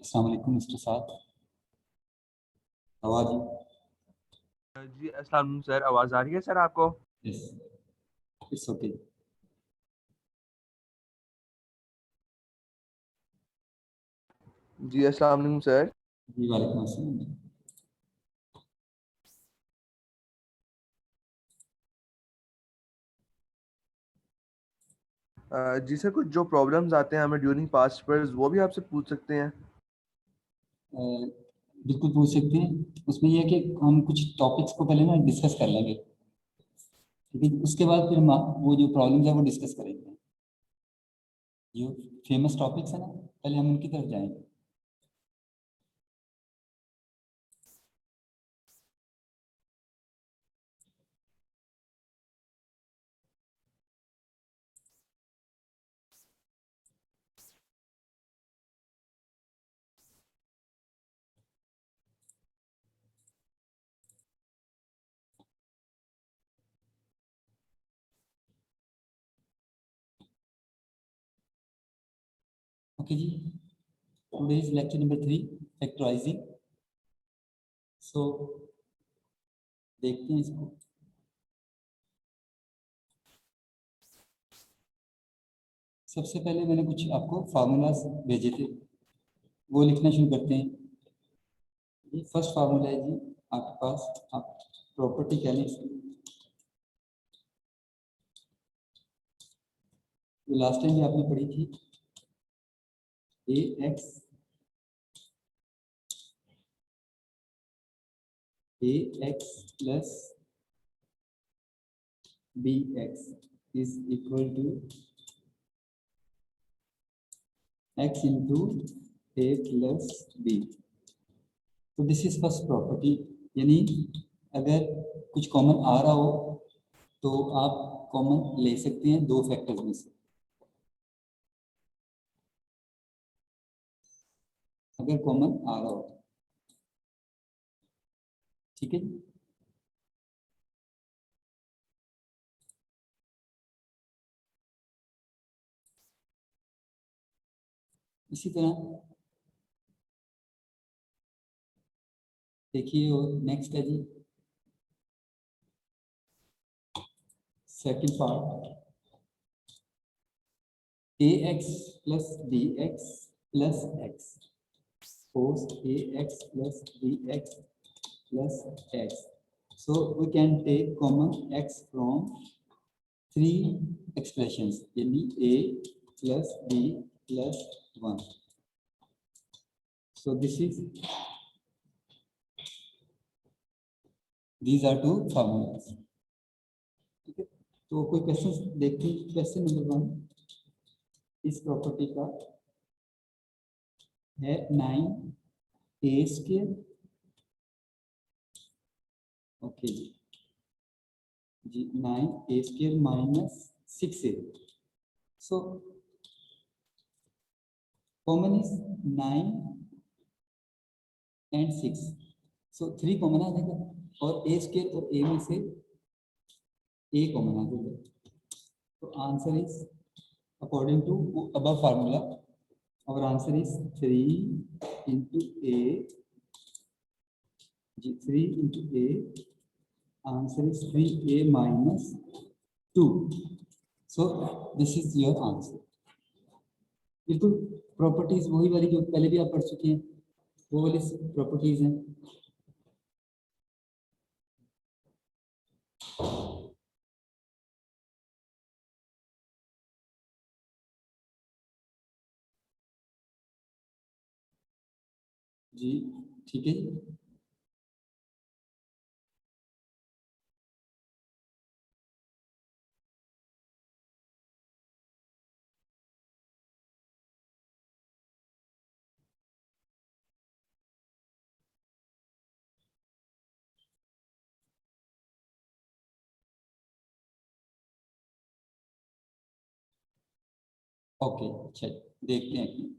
अस्सलाम वालेकुम मिस्टर साद, आवाज जी अस्सलाम वालेकुम सर, आवाज़ आ रही है सर आपको? Yes it's okay. जी अस्सलाम वालेकुम सर। जी वालेकुम अस्सलाम। जी सर, कुछ जो प्रॉब्लम्स आते हैं हमें ड्यूरिंग पास्ट पेपर्स वो भी आपसे पूछ सकते हैं? अ, बिल्कुल पूछ सकते हैं। उसमें यह है कि हम कुछ टॉपिक्स को पहले ना डिस्कस कर लेंगे, ठीक है। उसके बाद फिर हम वो जो प्रॉब्लम्स है वो डिस्कस करेंगे। जो फेमस टॉपिक्स है ना, पहले हम उनकी तरफ जाएंगे। ओके जी, today is lecture number 3, factorising. So देखते हैं इसको। सबसे पहले मैंने कुछ आपको फार्मूलाज भेजे थे, वो लिखना शुरू करते हैं। ये फर्स्ट फार्मूला है जी आपके पास, आप प्रॉपर्टी कह लें इसको। ये लास्ट टाइम भी आपने पढ़ी थी, a x plus b x is equal to x into a plus b. तो दिस इज फर्स्ट प्रॉपर्टी, यानी अगर कुछ कॉमन आ रहा हो तो आप कॉमन ले सकते हैं दो फैक्टर्स में से, अगर कॉमन आ रहा हो, ठीक है। इसी तरह देखिए, और नेक्स्ट है जी second part, a x plus b x plus x cos ax plus bx plus x. So we can take common x from three expressions, यानी a plus b plus 1. So this is, these are two formulas, ठीक है। तो कोई question देखते हैं। Question number 1 इस property का है 9a²। ओके जी 9a² minus 6a। So common is 9 and 6, so 3 common आ जाएगा, और a² और a में से a कॉमन आ जाएगा। तो answer is according to above formula, और आंसर इज 3 इंटू a जी, 3 into a, answer is 3a minus 2। So this is your answer. बिल्कुल प्रॉपर्टीज वही वाली जो पहले भी आप पढ़ चुके हैं, वो वाली प्रॉपर्टीज हैं। जी ठीक है जी। ओके चलिए देखते हैं।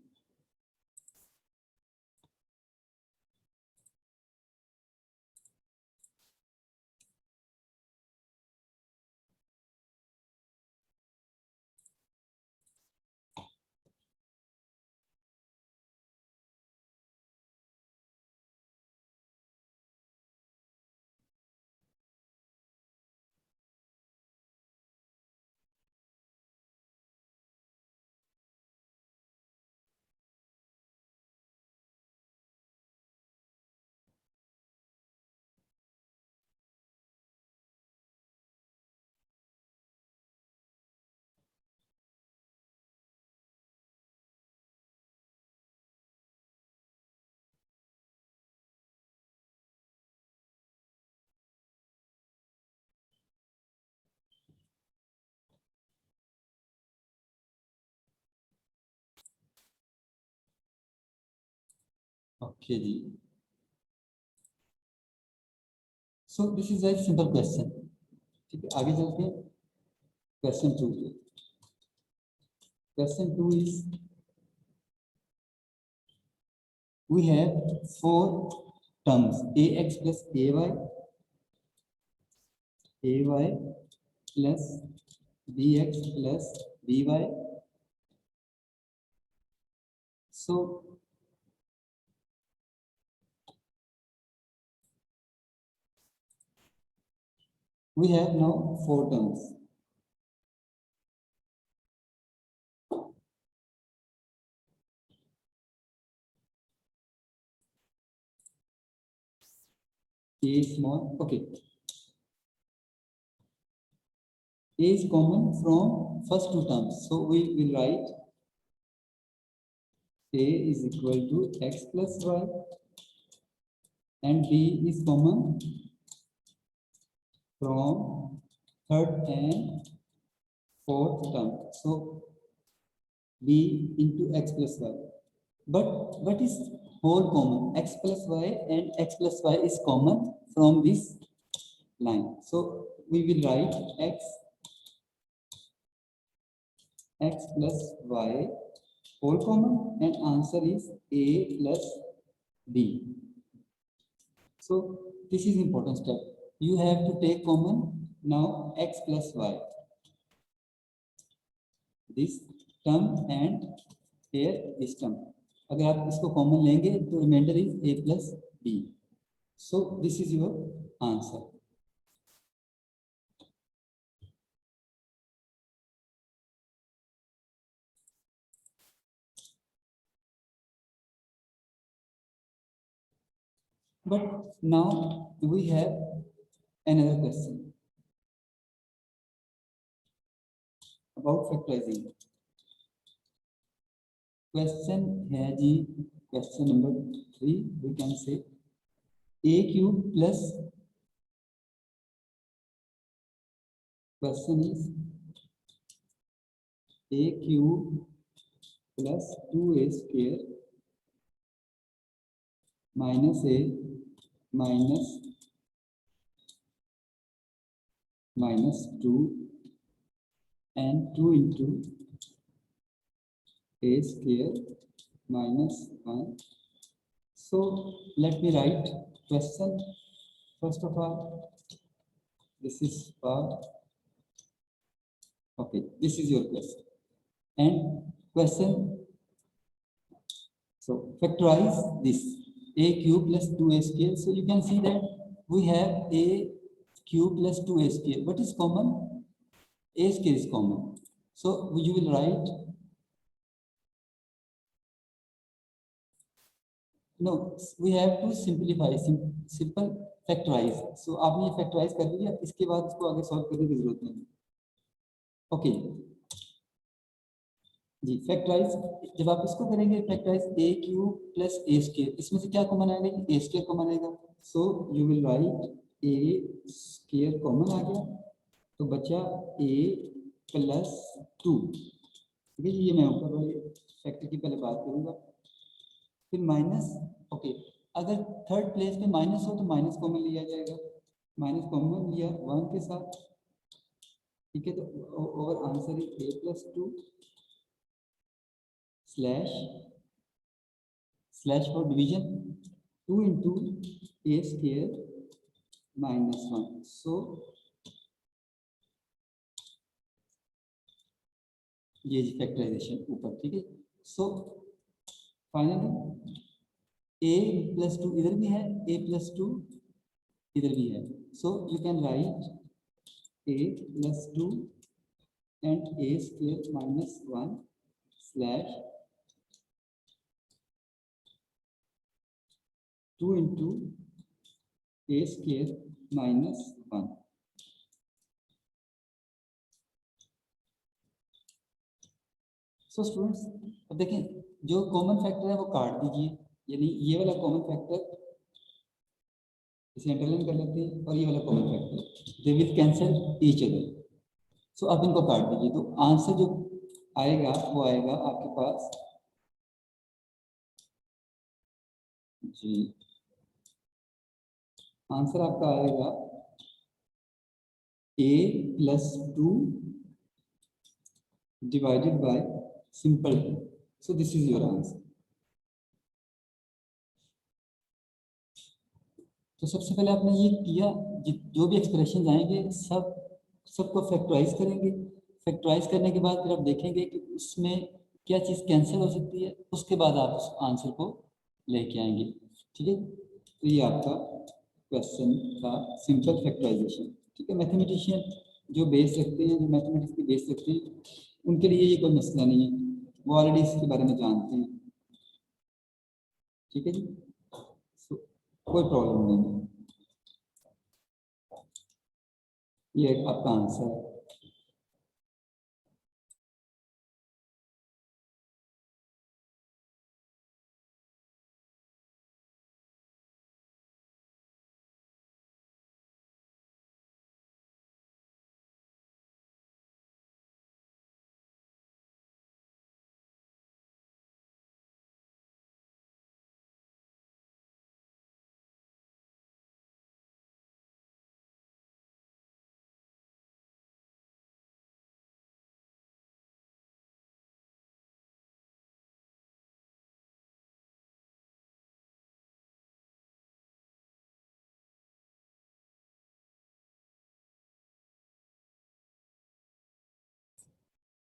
ओके जी, so this is very simple question. ठीक है, आगे चलते हैं क्वेश्चन 2 पे। Question 2 is we have four terms ax plus ay plus bx plus by. So we have now four terms. A small, okay, a is common from first two terms, so we will write a is equal to x plus y, and b is common from third and fourth term, so b into x plus y. But what is whole common? X plus y, and x plus y is common from this line, so we will write x plus y whole common, and answer is a plus b. So this is important step. You have to take common now x plus y, this term, and here this term. अगर आप इसको common लेंगे तो reminder is a plus b. So this is your answer. But now we have another question about factorizing. Question है जी, question number 3, we can say a cube plus, question is a cube plus 2a square minus a minus 2 and 2 into a square minus 1. So let me write question. First of all, this is part. Okay, this is your question. And question, so factorize this a cube plus 2a square. So you can see that we have a cube plus 2a square. What is common? A square is common. So you will write, no, we have to simplify, simple factorize. So आपने ये factorize कर लिया, इसके बाद इसको आगे solve करने की जरूरत नहीं. Okay जी, फैक्टराइज जब आप इसको करेंगे factorise a cube plus a square, इसमें से क्या कॉमन आएगा? a स्क्वायर कॉमन आएगा. So you will write a square common आ गया, तो बचा a प्लस 2. ठीक है, ये मैं ऊपर वाले फैक्टर की पहले बात करूंगा, फिर माइनस. ओके, अगर थर्ड प्लेस पे माइनस हो तो माइनस कॉमन लिया जाएगा, माइनस कॉमन लिया 1 के साथ. ठीक है, तो और answer is a plus 2 slash for division 2 into a square minus 1. So ये फैक्टराइजेशन ऊपर. ठीक है, सो फाइनली a प्लस 2 इधर भी है, a प्लस 2 इधर भी है. So you can write a plus 2 and a square minus 1 slash 2 into a square minus 1. So students, अब देखें जो कॉमन फैक्टर है वो काट दीजिए, यानी ये वाला कॉमन फैक्टर इसे अंडरलाइन कर लेते हैं, और ये वाला common factor they will cancel each other. सो आप इनको काट दीजिए, तो आंसर जो आएगा वो आएगा आपके पास जी आंसर आपका आएगा a+2 divided by simple 2. So this is your answer. तो सबसे पहले आपने ये किया, जो भी एक्सप्रेशन आएंगे सबको फैक्टराइज करेंगे। फैक्टराइज करने के बाद फिर आप देखेंगे कि उसमें क्या चीज़ कैंसिल हो सकती है, उसके बाद आप उस आंसर को लेके आएंगे। ठीक है, तो ये आपका क्वेश्चन था सिंपल फैक्टराइजेशन। ठीक है, मैथमेटिशियन जो बेस रखते हैं, जो मैथमेटिक्स की बेस रखते हैं, उनके लिए ये कोई मसला नहीं है, वो ऑलरेडी इसके बारे में जानते हैं। ठीक है जी, कोई प्रॉब्लम नहीं है। ये आपका आंसर है।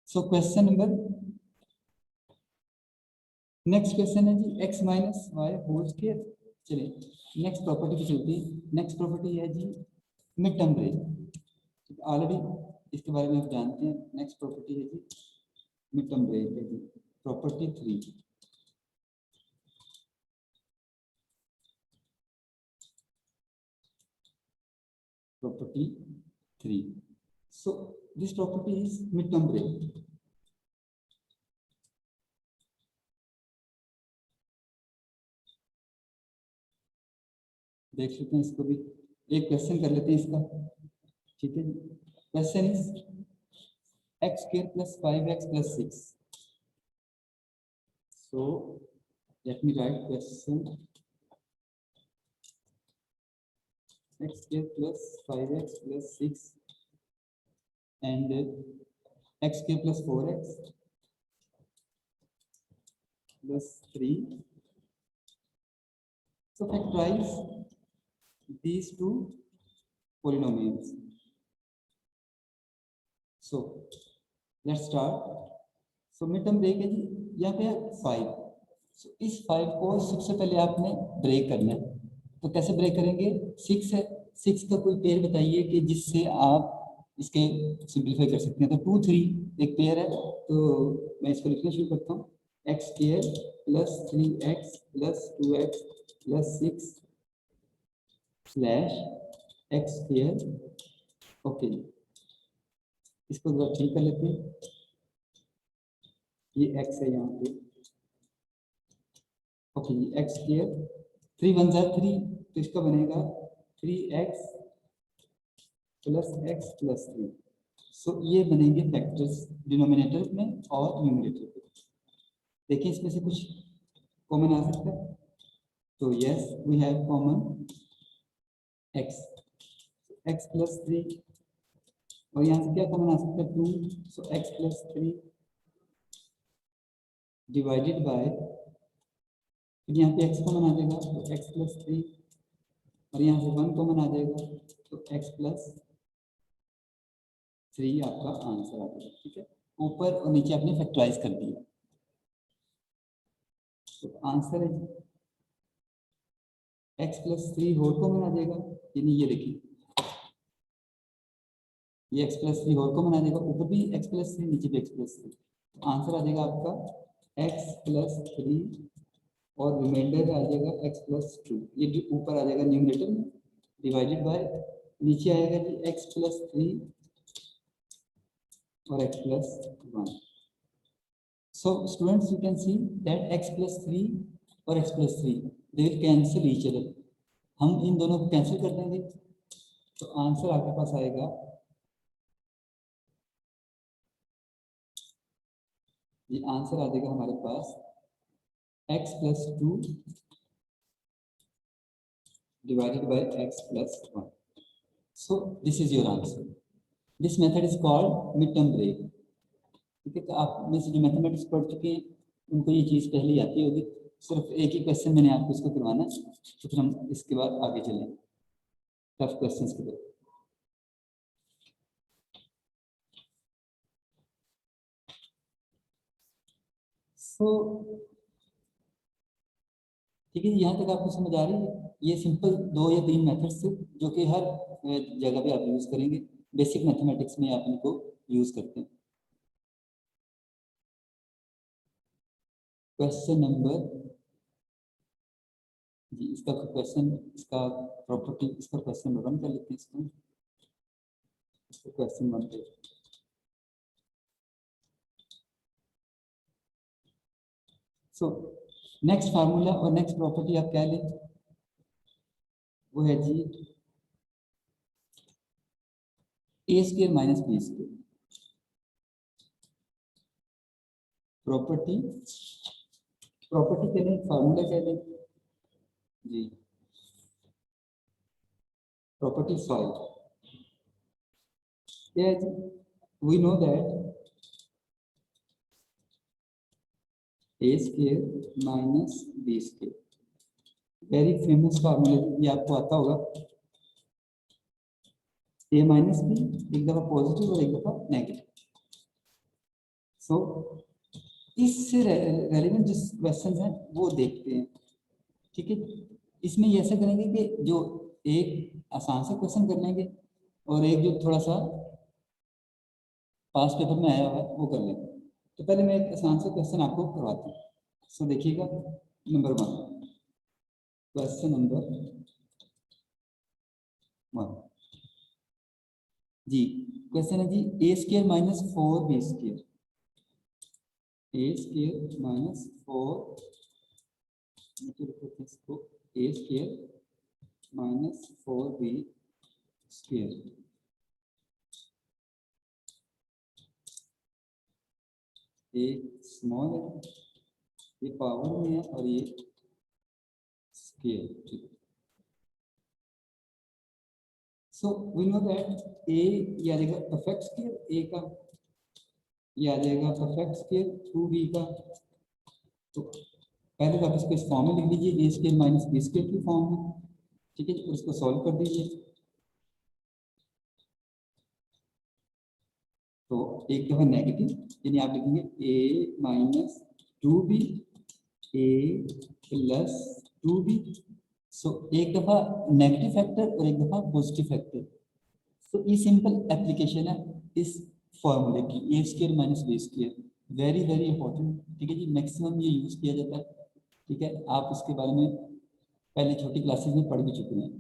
So question number next question है जी x minus y whole square. चलिए नेक्स्ट प्रॉपर्टी पे चलते हैं। नेक्स्ट प्रॉपर्टी है जी मिड टर्म ब्रेक। ऑलरेडी इसके बारे में आप जानते हैं। नेक्स्ट प्रॉपर्टी है जी मिड टर्म ब्रेक है जी, property 3। Property 3, so this property is midterm break। देख लेते हैं इसको भी, एक क्वेश्चन कर लेते हैं इसका। ठीक है, question is x square plus 5x plus 6। so let me write question x square plus 5x plus 6 and x square plus 4x plus 3। so factorize these two polynomials। so let's start। so mid term break है जी, यहाँ पे 5। so इस 5 को सबसे पहले आपने break करना है। तो कैसे ब्रेक करेंगे? 6 है, 6 का कोई पेयर बताइए कि जिससे आप इसके सिंपलीफाई कर सकते हैं। तो 2 3 एक पेयर है, तो मैं इसको लिखना शुरू करता हूँ। X square plus 3x plus 2x plus 6 slash x square. Okay, इसको जरा ठीक कर लेते हैं। ये x है यहाँ पे। ओके, एक्स स्क्वायर 3 1 जा 3, तो इसका बनेगा 3x प्लस x प्लस 3। सो ये बनेंगे फैक्टर्स डिनोमिनेटर में और न्यूमरेटर में। देखिए इसमें से कुछ कॉमन आ सकता है, तो yes we have common x, x plus 3, और यहाँ से क्या कॉमन आ सकता है? 2। सो x प्लस 3 डिवाइडेड बाय, यहाँ पे x कॉमन आ जाएगा तो x प्लस 3, और यहाँ से 1 कॉमन आ जाएगा तो x प्लस 3 आपका आंसर आ जाएगा। ठीक है, ऊपर और नीचे आपने फैक्टराइज कर दिया, तो आंसर है x प्लस 3 होल कॉमन आ जाएगा। यानी ये देखिए, ये x प्लस 3 होल कॉमन आ जाएगा, ऊपर भी x प्लस 3 नीचे भी x प्लस 3। तो आंसर आ जाएगा आपका x प्लस 3 और रिमाइंडर आ जाएगा x प्लस 2। ये जो ऊपर आ जाएगा न्यूमरेटर में डिवाइडेड बाय, नीचे आएगा जी x प्लस 3 और x plus 1। So students, you can see that x plus 3 और x plus 3 they will cancel each other। हम इन दोनों को कैंसिल कर देंगे, तो आंसर आपके पास आएगा ये आंसर आ जाएगा हमारे पास x plus 2 divided by x plus 1. So this is your answer. This method is called midterm break. ठीक है, तो आप में से जो मैथमेटिक्स पढ़ चुके हैं उनको ये चीज़ पहले ही आती होगी, सिर्फ एक ही क्वेश्चन मैंने आपको इसको करवाना, तो फिर हम इसके बाद आगे चलें टफ क्वेश्चंस की तरफ। सो ठीक है, यहाँ तक आपको समझ आ रही है? ये सिंपल 2 या 3 मेथड्स जो कि हर जगह पे आप यूज करेंगे, बेसिक मैथमेटिक्स में आप इनको यूज करते हैं। क्वेश्चन नंबर जी, इसका क्वेश्चन, इसका प्रॉपर्टी, इसका क्वेश्चन नंबर 1 कर लेते हैं इसको। इसका क्वेश्चन 1 पे सो नेक्स्ट फार्मूला और नेक्स्ट प्रॉपर्टी आप क्या लें, वो है जी a square minus b square. Property के लिए फार्मूला क्या लें जी, प्रॉपर्टी 5 क्या है जी, we know that a square minus b square, very famous formula, ये आपको आता होगा। ए माइनस बी एक दफा पॉजिटिव और एक दफा नेगेटिव। सो इससे रेलेवेंट जो क्वेश्चन हैं वो देखते हैं, ठीक है। इसमें ये ऐसा करेंगे कि जो एक आसान सा क्वेश्चन कर लेंगे और एक जो थोड़ा सा पास पेपर में आया हुआ है वो कर लेंगे। तो पहले मैं एक आसान सा क्वेश्चन आपको करवाता हूँ। सो देखिएगा, नंबर 1, क्वेश्चन नंबर 1 जी, क्वेश्चन है जी a square minus 4b square, A square minus 4 इसको ए स्क्वायर माइनस 4b स्क्वायर, एक स्मॉल है, ये पावर में है और ये स्क्वायर, ठीक है। सो वी नो दैट ए ये आ जाएगा परफेक्ट स्क्वायर ए का, ये आ जाएगा परफेक्ट स्क्वायर थ्रू बी का। तो पहले तो आप इसको इस फॉर्म में लिख लीजिए, ए स्क्वायर माइनस बी स्क्वायर की फॉर्म में, ठीक है। और इसको सॉल्व कर दीजिए, तो एक दफा नेगेटिव, यानी आप लिखेंगे ए माइनस 2b ए प्लस 2b। सो एक दफा नेगेटिव फैक्टर और एक दफा पॉजिटिव फैक्टर। तो ये सिंपल एप्लीकेशन है इस फॉर्मूले की, a square minus b square, very very important, ठीक है जी। मैक्सिमम ये यूज किया जाता है, ठीक है। आप इसके बारे में पहले छोटी क्लासेस में पढ़ भी चुके हैं।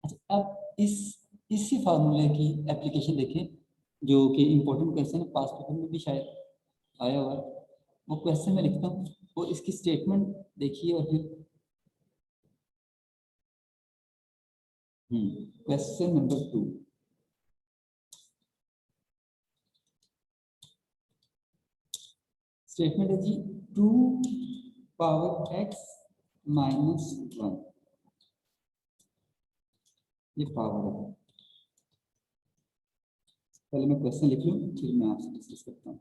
अच्छा, अब इसी फार्मूले की एप्लीकेशन देखें, जो कि इम्पोर्टेंट क्वेश्चन है, पास पेपर में भी शायद आया हुआ है। वो क्वेश्चन में लिखता हूँ और इसकी स्टेटमेंट देखिए, और फिर क्वेश्चन नंबर 2, स्टेटमेंट है जी 2 पावर x माइनस 1, ये पावर है। पहले मैं क्वेश्चन लिख लूँ, फिर मैं आपसे डिस्कस करता हूँ।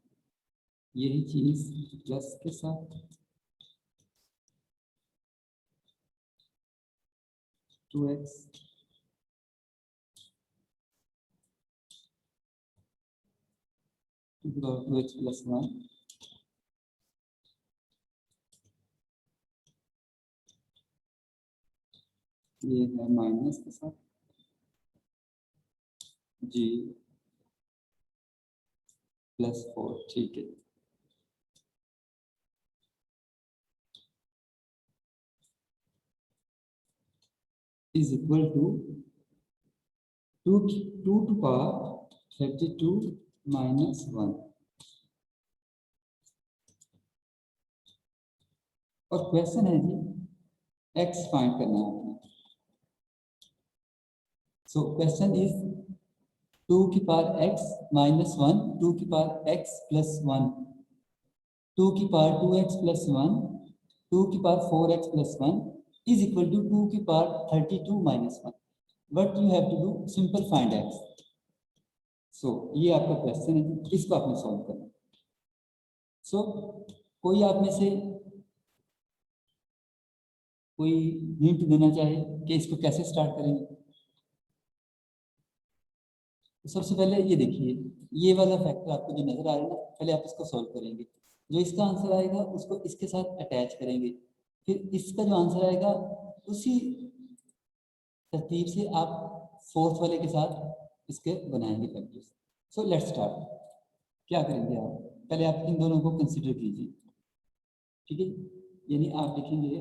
यही चीज प्लस के साथ 2x 2x प्लस 1, ये है माइनस के साथ जी प्लस 4, ठीक है। Is equal to 2 to power 32 minus 1, और क्वेश्चन है जी x फाइंड करना है आपने। सो क्वेश्चन इज 2 की पावर x माइनस 1, 2 की पावर x प्लस 1, 2 की पावर 2x प्लस 1, 2 की power 4x plus 1, is equal to 2 की power 32 minus 1. What you have to do? Simple find x. So ये आपका क्वेश्चन है, इसको आपने सॉल्व करना. So कोई आप में से कोई हिंट देना चाहे कि इसको कैसे स्टार्ट करेंगे? तो सबसे पहले ये देखिए, ये वाला फैक्टर आपको जो नजर आ रहा है ना, पहले आप इसको सॉल्व करेंगे. जो इसका आंसर आएगा उसको इसके साथ अटैच करेंगे, फिर इसका जो आंसर आएगा उसी तरतीब से आप फोर्थ वाले के साथ इसके बनाएंगे फैक्टर्स. So let's start. क्या करेंगे आप? पहले आप इन दोनों को कंसीडर कीजिए, ठीक है. यानी आप लिखेंगे,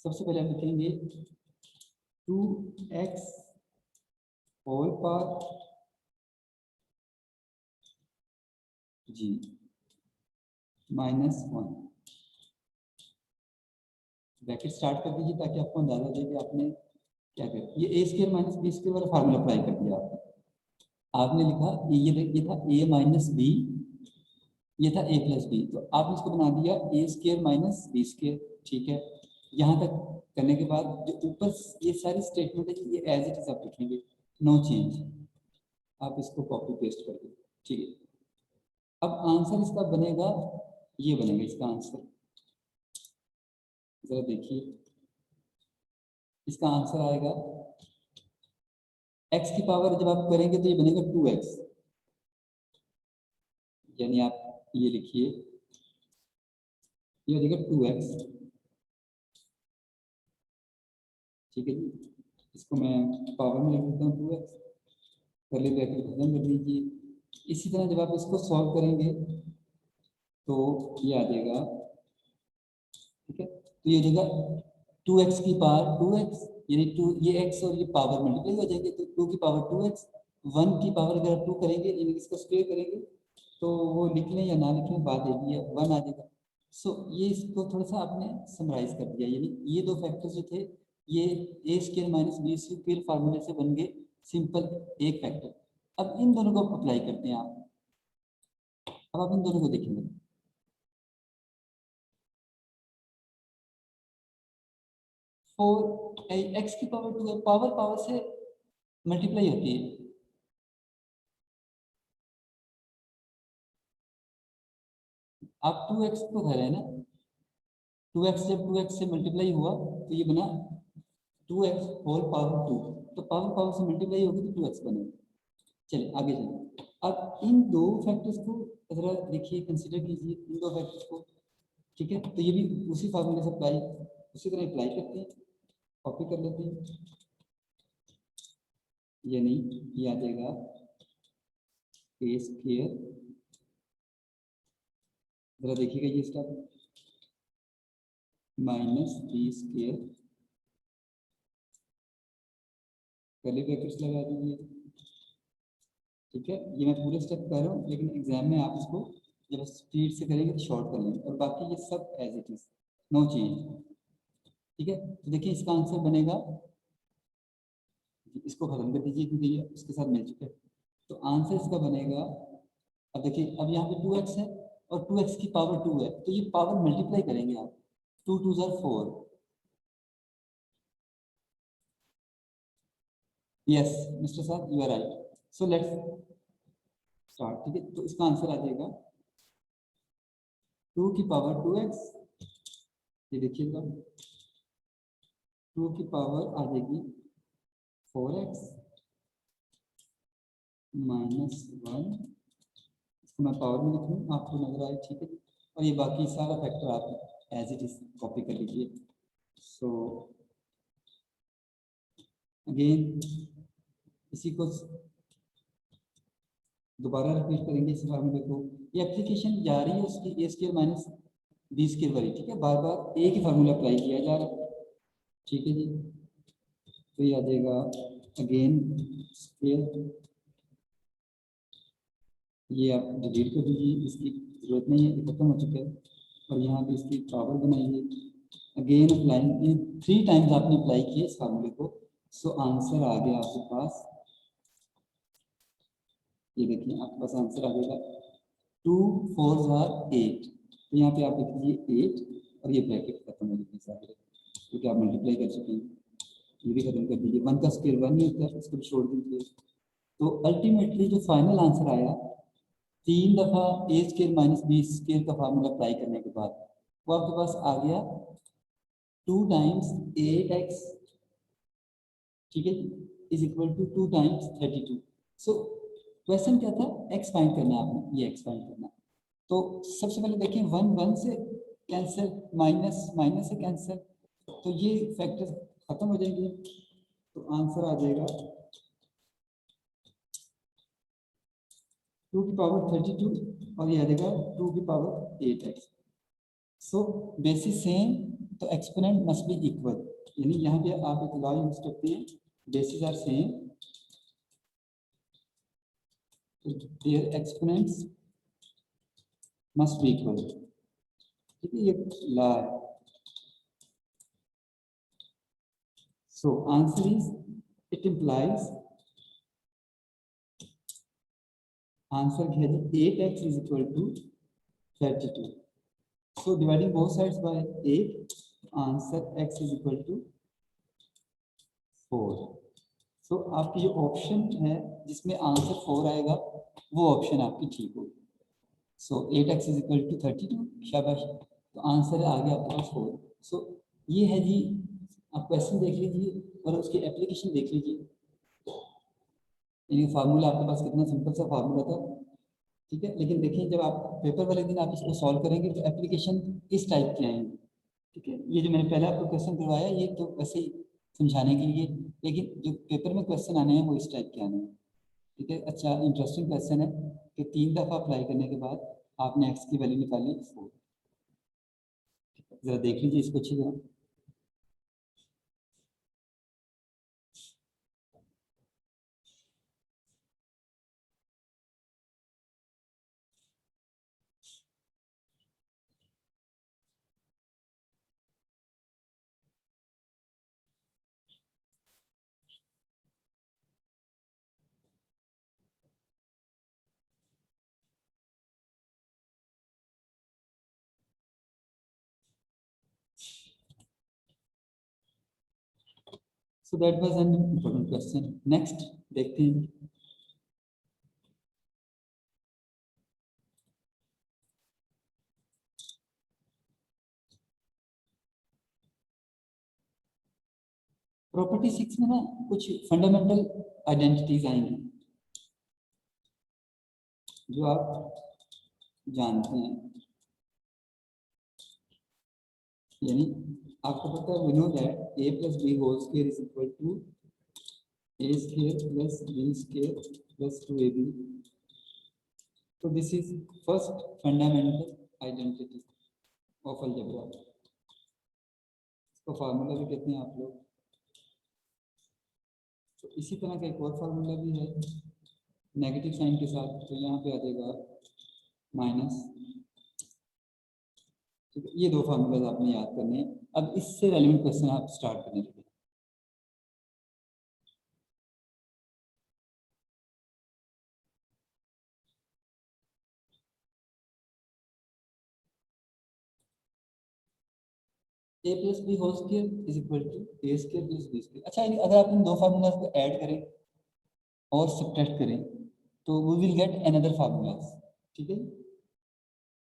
सबसे पहले आप लिखेंगे 2x whole power g minus 1. Bracket start कर दीजिए ताकि आपको अंदाजा हो जाए कि आपने क्या किया. ये ए स्क्वायर माइनस बी स्क्वायर वाला फार्मूला अप्लाई कर दिया आपने लिखा ये था a माइनस बी, ये था a प्लस बी, तो आपने इसको बना दिया a square minus b square. ठीक है, यहाँ तक करने के बाद जो ऊपर ये सारी स्टेटमेंट है ये एज इट इज आप लिखेंगे, नो चेंज. आप इसको कॉपी पेस्ट कर दो. ठीक है, अब आंसर इसका बनेगा, ये बनेगा इसका आंसर. जरा देखिए, इसका आंसर आएगा x की पावर जब आप करेंगे तो ये बनेगा 2x. यानी आप ये लिखिए, ये बनेगा 2x. ठीक है जी, इसको मैं पावर में लिख देता हूँ 2x. पहले ब्रैकेट खत्म कर दीजिए. इसी तरह जब आप इसको सॉल्व करेंगे तो ये आ जाएगा. ठीक है, तो ये हो जाएगा 2x की पावर 2x, यानी 2 ये x और ये पावर मल्टीप्लाई हो जाएंगे, तो 2 की पावर 2x. 1 की पावर अगर आप 2 करेंगे यानी इसको स्क्वायर करेंगे तो वो लिख लें या ना लिखें बात एक ही है, 1 आ जाएगा. सो ये इसको थोड़ा सा आपने समराइज कर दिया, यानी ये दो फैक्टर्स जो थे ये a square minus b square फार्मूले से बन गए सिंपल एक फैक्टर. अब इन दोनों को अप्लाई करते हैं आप. अब आप इन दोनों को देखेंगे, फोर एक्स की पावर 2 है, पावर पावर से मल्टीप्लाई होती है. आप 2x को कह रहे हैं ना, 2x जब 2x से मल्टीप्लाई हुआ तो ये बना 2x होल पावर 2, तो पावर पावर से मल्टीप्लाई होगी तो 2x बनेगा. चलिए आगे चलिए. अब इन दो फैक्टर्स को जरा देखिए, कंसीडर कीजिए इन दो फैक्टर्स को. ठीक है, तो ये भी उसी फार्मूले से अप्लाई, उसी तरह अप्लाई करते हैं, कॉपी कर लेते हैं. यानी ये आ जाएगा a स्क्वायर. जरा देखिएगा ये step, minus b square, curly brackets लगा दीजिए. ठीक है, ये मैं पूरे स्टेप कर रहा हूँ लेकिन एग्जाम में आप इसको जब स्पीड से करेंगे तो शॉर्ट कर लेंगे, और बाकी ये सब as it is, no change. ठीक है, तो देखिए इसका आंसर बनेगा, इसको खत्म कर दीजिए क्योंकि ये उसके साथ मिल चुके हैं. तो आंसर इसका बनेगा, अब देखिए अब यहाँ पे 2x है और 2x की पावर 2 है, तो ये पावर मल्टीप्लाई करेंगे आप, 2 2 4. यस मिस्टर साहब you are right. So let's start. ठीक है, तो इसका आंसर आ जाएगा 2 की पावर 2x. ये देखिएगा 2 की पावर आ जाएगी 4x माइनस 1. इसको मैं पावर में लिखूँ, आपको नजर आए. ठीक है, और ये बाकी सारा फैक्टर आप एज इट इज कॉपी कर लीजिए. सो अगेन इसी को दोबारा रिपीट करेंगे इस फार्मूले को. ये एप्लीकेशन जा रही है उसकी a square minus b square वाली. ठीक है, बार बार एक ही फार्मूला अप्लाई किया जा रहा है. ठीक है जी, तो ये आ जाएगा अगेन स्क्वायर. ये आप डिलीट कर दीजिए, इसकी जरूरत नहीं है, खत्म हो चुका है. और यहाँ पे इसकी पावर बनाइए. अगेन अप्लाई, 3 टाइम्स आपने अप्लाई किया इस फार्मूले को. सो आंसर आ गया आपके पास, ये देखिए आपके पास आंसर आ जाएगा 2 4 8. तो यहाँ पे आप लिख लीजिए 8 और ये ब्रैकेट खत्म हो जाएगी सारे, क्योंकि आप मल्टीप्लाई कर चुके हैं। ये भी खत्म कर दीजिए, 1 का स्क्वायर 1 ही होता है, इसको भी छोड़ दीजिए। तो अल्टीमेटली जो फाइनल आंसर आया 3 दफा ए स्क्वायर माइनस बी स्क्वायर का फार्मूला अप्लाई करने के बाद वो आपके पास आ गया 2 टाइम्स 8x, ठीक है, is equal to 2 times 32। So question क्या था, x फाइंड करना है आपने, ये x फाइंड करना है। तो सबसे पहले देखिए 1 1 से कैंसिल, माइनस माइनस से कैंसिल, तो ये फैक्टर खत्म हो जाएंगे, तो आंसर आ जाएगा 2 की पावर 32 और ये आ जाएगा 2 की power 8x। So basis same तो एक्सपोनेंट मस्ट बी इक्वल, यानी यहाँ पे आप एक लॉ यूज करते हैं, basis are same their exponents must be equal, ठीक है, ये लॉ है। So answer is, it implies, answer क्या है, 8x is equal to 32। So dividing both sides by 8, answer x is equal to 4. So आपकी जो ऑप्शन है जिसमें आंसर 4 आएगा वो ऑप्शन आपकी ठीक होगी। So 8x is equal to 32, शाबाश, तो आंसर आ गया आपके पास 4। So ये है जी, आप क्वेश्चन देख लीजिए और उसकी एप्लीकेशन देख लीजिए। यानी फार्मूला आपके पास कितना सिंपल सा फार्मूला था, ठीक है, लेकिन देखिए जब आप पेपर वाले दिन आप इसको सॉल्व करेंगे तो एप्लीकेशन इस टाइप के आएंगे, ठीक है। ये जो मैंने पहले आपको क्वेश्चन करवाया ये तो वैसे ही समझाने के लिए, लेकिन जो पेपर में क्वेश्चन आने हैं वो इस टाइप के आने हैं, ठीक है। अच्छा इंटरेस्टिंग क्वेश्चन है कि 3 दफ़ा अप्लाई करने के बाद आपने एक्स की वैल्यू निकाली 4। जरा देख लीजिए इसको अच्छी तरह। So that was an important question. Next देखते हैं। प्रॉपर्टी 6 में ना कुछ फंडामेंटल आइडेंटिटीज आएंगी जो आप जानते हैं, यानी आपको पता है, we know that a plus B whole square is equal to a square plus b square plus 2ab। तो this is first fundamental identity of algebra, इसको फार्मूला भी कहते हैं आप लोग। तो इसी तरह का एक और फार्मूला भी है नेगेटिव साइन के साथ, तो यहाँ पे आ जाएगा माइनस, ठीक है। ये 2 फार्मूलाज आपने याद करने हैं। अब इससे रेलेवेंट क्वेश्चन आप स्टार्ट करने लगे। a plus B whole square is equal to a square plus b square. अच्छा, अगर आप इन 2 फार्मूलाज को ऐड करें और सब्ट्रैक्ट करें तो we will get another formulas, ठीक है।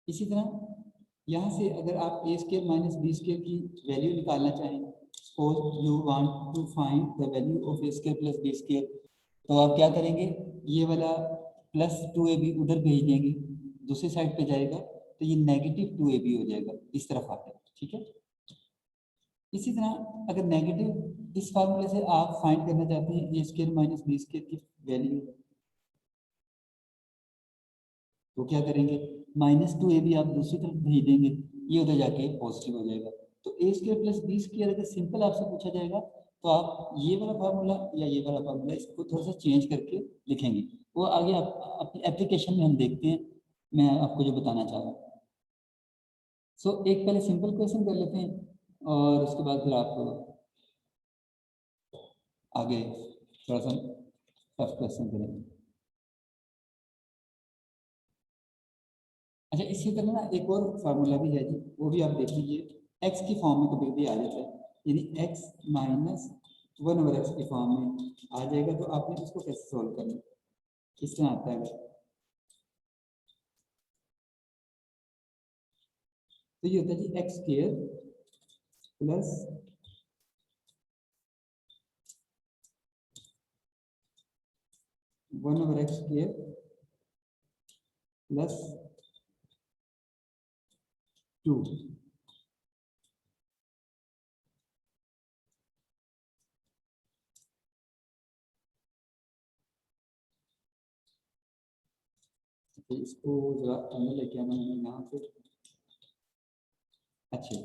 इसी तरह यहाँ से अगर आप a square minus b square की वैल्यू निकालना चाहें, suppose you want to find the value of a square plus b square, तो आप क्या करेंगे, ये वाला प्लस 2ab उधर भेज देंगे, दूसरी साइड पे जाएगा तो ये नेगेटिव 2ab हो जाएगा, इस तरफ आता है, ठीक है। इसी तरह अगर नेगेटिव इस फार्मूले से आप फाइंड करना चाहते हैं ए स्क्वायर माइनस बी स्क्वायर की वैल्यू, तो क्या करेंगे, -2ab आप दूसरी तरफ भेज देंगे, ये उधर जाके पॉजिटिव हो जाएगा। तो ए स्क्वायर प्लस बी स्क्वायर अगर सिंपल आपसे पूछा जाएगा तो आप ये वाला फार्मूला या ये वाला फार्मूला इसको थोड़ा सा चेंज करके लिखेंगे, वो आगे आप अपनी एप्लीकेशन में हम देखते हैं, मैं आपको जो बताना चाह रहा हूँ। सो एक पहले सिंपल क्वेश्चन कर लेते हैं और उसके बाद फिर आप आगे थोड़ा सा टफ क्वेश्चन करेंगे। अच्छा, इसी तरह ना एक और फार्मूला भी है जी, वो भी आप देख लीजिए। एक्स की फॉर्म में कभी कभी आ जाता है, यानी एक्स माइनस 1/x की फॉर्म में आ जाएगा, तो आपने इसको कैसे सॉल्व करना, किस तरह आता है? तो ये होता है जी x square plus 1/x square plus 2। तो इसको जरा अंदर लेके आना है यहाँ पे। अच्छा,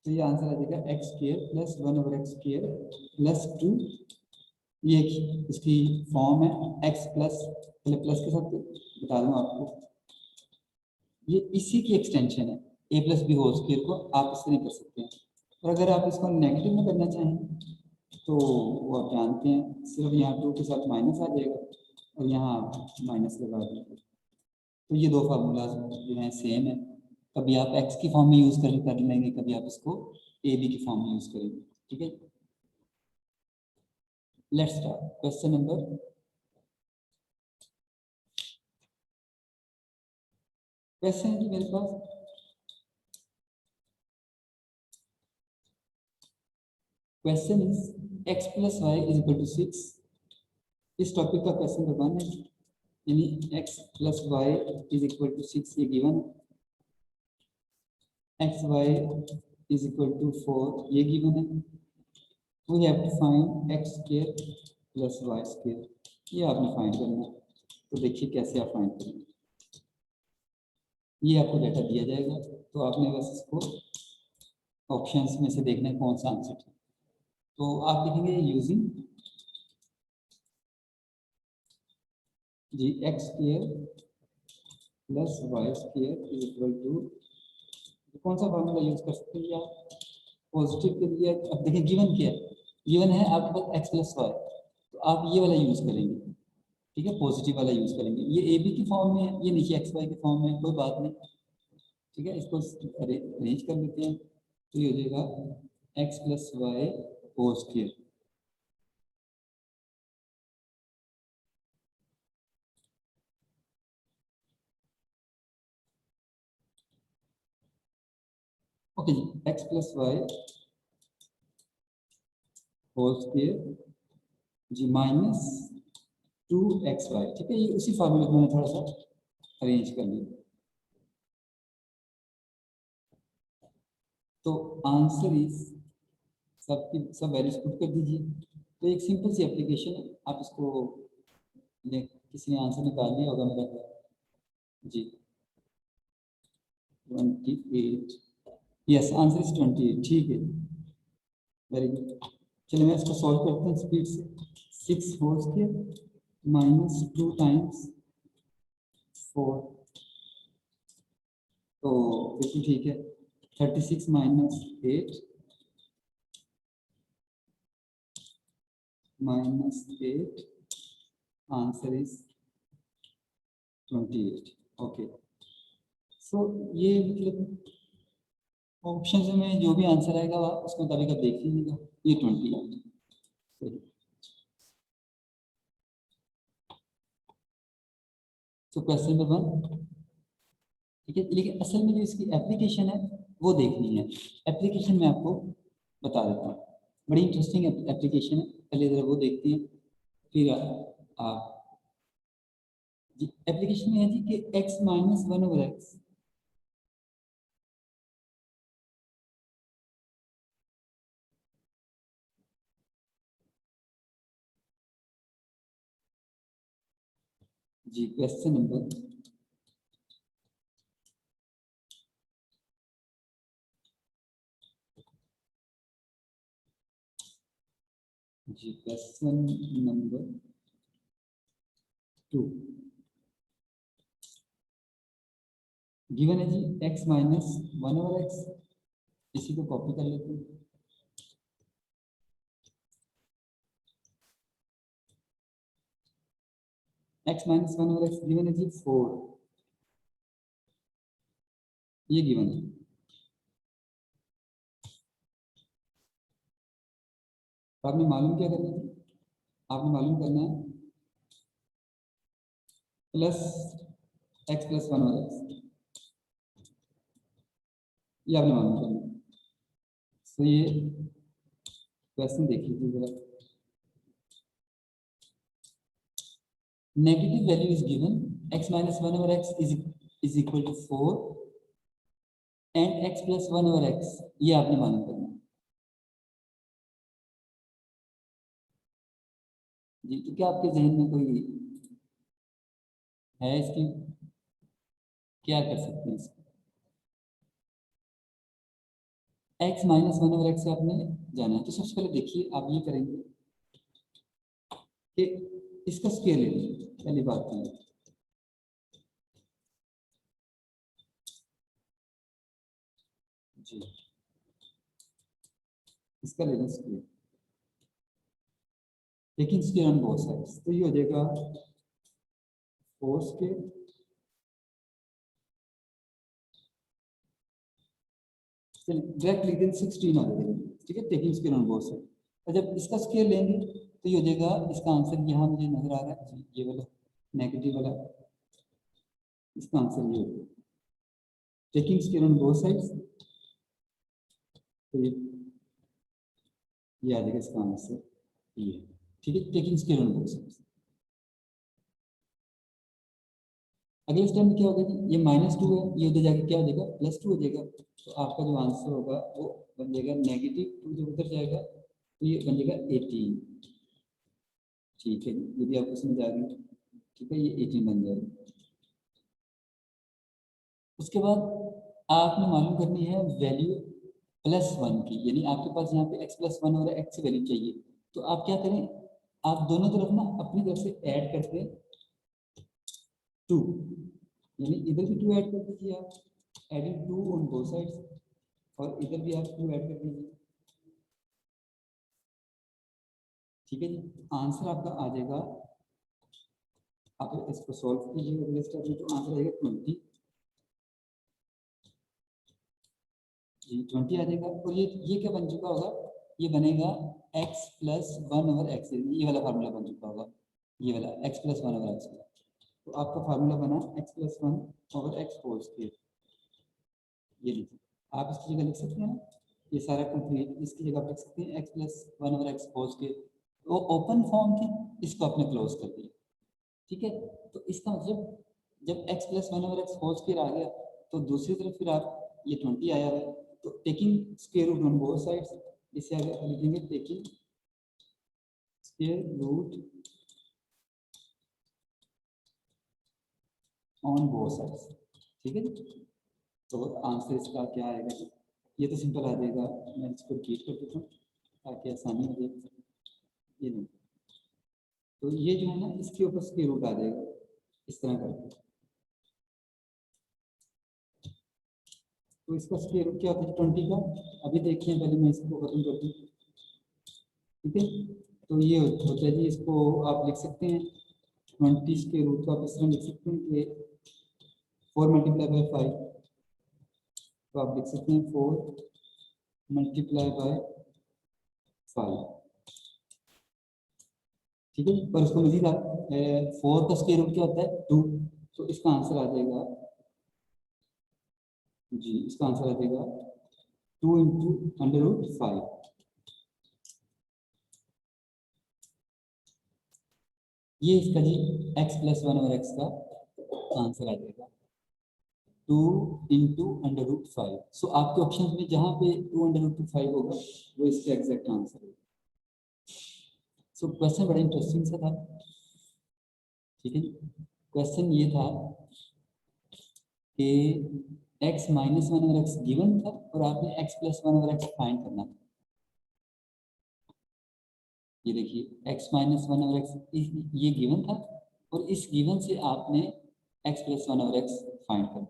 तो ये आंसर आ जाएगा x square plus 1/x square plus 2। ये इसकी फॉर्म है एक्स प्लस, पहले प्लस के साथ बता दूं आपको, ये इसी की एक्सटेंशन है। ए प्लस बी होल स्क्वायर को आप इससे नहीं कर सकते हैं, और अगर आप इसको नेगेटिव में करना चाहें तो वो आप जानते हैं, सिर्फ यहाँ 2 के साथ माइनस आ जाएगा और यहाँ माइनस लगा देंगे। तो ये दो फार्मूलाज जो हैं सेम है, कभी आप एक्स की फॉर्म में यूज़ कर लेंगे, कभी आप इसको ए बी की फॉर्म में यूज़ करेंगे। ठीक है, let's start question number. Question है कि मेरे पास question is x plus Y is equal to 6। इस टॉपिक का क्वेश्चन नंबर 1 है, यानी x plus Y is equal to 6 ये गिवन है, X Y is equal to 4 ये गिवन है। We have to find X square plus Y square, ये आपने फाइंड करना है। तो देखिए कैसे आप फाइंड करेंगे। ये आपको डाटा दिया जाएगा, तो आपने बस इसको ऑप्शंस में से देखना है कौन सा आंसर है। तो आप लिखेंगे यूजिंग जी x square plus Y square is equal to, कौन सा फार्मूला यूज कर सकते हैं आप पॉजिटिव के लिए। अब देखिए गिवन क्या है, गिवन है आपके पास एक्स प्लस वाई, तो आप ये वाला यूज करेंगे। ठीक है, पॉजिटिव वाला यूज करेंगे। ये ए बी की फॉर्म में है, ये नीचे एक्स वाई की फॉर्म में है, कोई बात नहीं। ठीक है, इसको अरेंज कर लेते हैं, तो ये हो जाएगा x plus y whole square. Okay जी, x plus y whole square जी माइनस 2xy। ठीक है, ये उसी फॉर्मूले को मैंने थोड़ा सा अरेंज कर लिया। तो आंसर इज, सबकी सब वैल्यूज पुट कर दीजिए। तो एक सिंपल सी एप्लीकेशन है, आप इसको किसी ने आंसर निकाल लिया होगा मेरा ख्याल। जी 28, यस आंसर इज 28। ठीक है, वेरी गुड। चलिए मैं इसको सॉल्व करता हूँ स्पीड से। 6 होल स्क्वायर माइनस 2 टाइम्स 4, तो बिल्कुल ठीक है। 36 minus 8 minus 8, answer is 28। Okay, so ये मतलब ऑप्शन में जो भी आंसर आएगा उसमें कभी कभी देख लीजिएगा, ये 28। तो क्वेश्चन नंबर 1। ठीक है, लेकिन असल में जो इसकी एप्लीकेशन है वो देखनी है। एप्लीकेशन में आपको बता देता हूँ, बड़ी इंटरेस्टिंग एप्लीकेशन है, पहले जरा वो देखती है फिर आप। जी एप्लीकेशन में है जी कि x माइनस 1/x, जी क्वेश्चन नंबर जी क्वेश्चन नंबर 2 गिवन है जी x माइनस 1/x, इसी को कॉपी कर लेते हैं। x माइनस 1/x गिवन है जी 4, ये गिवन है। तो आपने मालूम क्या करना है, आपने मालूम करना है प्लस एक्स प्लस वन और एक्स, ये आपने मालूम करना है। तो ये क्वेश्चन देख लीजिए जरा। Negative value is given x minus one over X is equal to 4 and x plus one over X, ये आपने मालूम करना है जी। तो क्या आपके जहन में कोई है इसकी, क्या कर सकते हैं इसको? x minus one over x से आपने जाना है। तो सबसे पहले देखिए आप ये करेंगे कि इसका स्क्वायर ले लीजिए, पहली बात तो ये। जी इसका ले लें स्क्वायर, लेकिन स्क्वायर ऑन बोथ साइड्स, तो ये हो जाएगा 4 स्क्वायर डायरेक्ट लिख दें 16 आ जाएगा, ठीक है, taking square on both side. और जब इसका स्क्वायर लेंगे तो ये हो जाएगा, इसका आंसर यहाँ मुझे नजर आ रहा है जी, ये वाला नेगेटिव वाला, इसका आंसर ये होगा taking square on both sides. तो ये आ जाएगा इसका आंसर ये, ठीक है, taking square on both sides. अगले स्टेप में क्या होगा कि ये -2 है, ये उधर जाके क्या हो जाएगा +2 हो जाएगा। तो आपका जो आंसर होगा वो बन जाएगा -2, जब उधर जाएगा तो ये बन जाएगा 18, ठीक है, ये भी आपको समझ आ रही है, ठीक है, ये 18 बन जाएगा। उसके बाद आपने मालूम करनी है वैल्यू +1 की, यानी आपके पास यहाँ पे x प्लस वन और x वैल्यू चाहिए। तो आप क्या करें, आप दोनों तरफ ना अपनी तरफ से ऐड करते हैं 2, यानी इधर भी 2 ऐड कर दीजिए आप, एडिंग 2 ऑन बोथ साइड्स, और इधर भी आप 2 ऐड कर दीजिए, ठीक है जी। आंसर आपका आ जाएगा, आप इसको सॉल्व कीजिएगा अगले स्टेप में, तो आंसर आएगा 20 जी, 20 आ जाएगा। और ये क्या बन चुका होगा, ये बनेगा x plus one over X, ये वाला फार्मूला बन चुका होगा, ये वाला x plus one over X. तो आपका फार्मूला बना x plus one over x whole square, ये लीजिए, आप इसकी जगह लिख सकते हैं ना, ये सारा कंप्लीट, इसकी जगह आप लिख सकते हैं x plus one over x whole square. वो ओपन फॉर्म थी, इसको आपने क्लोज कर दिया, ठीक है। तो इसका मतलब जब x plus one over x whole square आ गया, तो दूसरी तरफ फिर आप ये 20 आया है, तो taking square root on both sides, इसे आगे लिखेंगे taking square root on both sides, ठीक है। तो आंसर इसका क्या आएगा, ये तो सिंपल आ जाएगा, मैं इसको रिपीट कर देता हूँ ताकि आसानी हो जाए। ये नहीं, तो ये जो है ना इसके ऊपर स्क्वायर रूट आ जाएगा इस तरह करके, तो इसका स्क्वायर रूट क्या होता है 20 का, अभी देखिए पहले मैं इसको खत्म कर दूँ, ठीक है। तो ये होता है जी, इसको आप लिख सकते हैं 20 के रूट को आप इस तरह लिख सकते हैं कि 4 मल्टीप्लाई बाय 5, तो आप लिख सकते हैं 4 मल्टीप्लाई बाय 5, ठीक है। पर उसको मजीद आप 4 का स्क्वायर रूट क्या होता है 2, तो इसका आंसर आ जाएगा जी, इसका आंसर आ जाएगा 2 इंटू अंडर रूट 5, ये इसका जी x प्लस वन और x का आंसर आ जाएगा 2 इंटू अंडर रूट 5। सो आपके ऑप्शन में जहां पे 2 अंडर रूट 5 होगा वो इसका एग्जैक्ट आंसर है। सो क्वेश्चन बड़ा इंटरेस्टिंग सा था, ठीक है। क्वेश्चन ये था कि x माइनस वन और x गिवन था और आपने x प्लस वन और x फाइंड करना था। ये देखिए x माइनस वन और x ये गिवन था, और इस गिवन से आपने x प्लस वन और x फाइंड करना,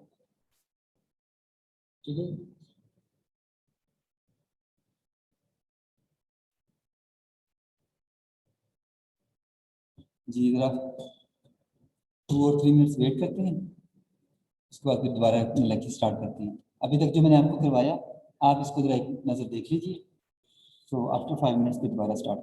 ठीक है। जी जरा 2 और 3 मिनट्स वेट करते हैं, उसके बाद फिर दोबारा लेक्चर स्टार्ट करते हैं। अभी तक जो मैंने आपको करवाया आप इसको जरा एक नज़र देख लीजिए। तो आफ्टर 5 मिनट्स पे दोबारा स्टार्ट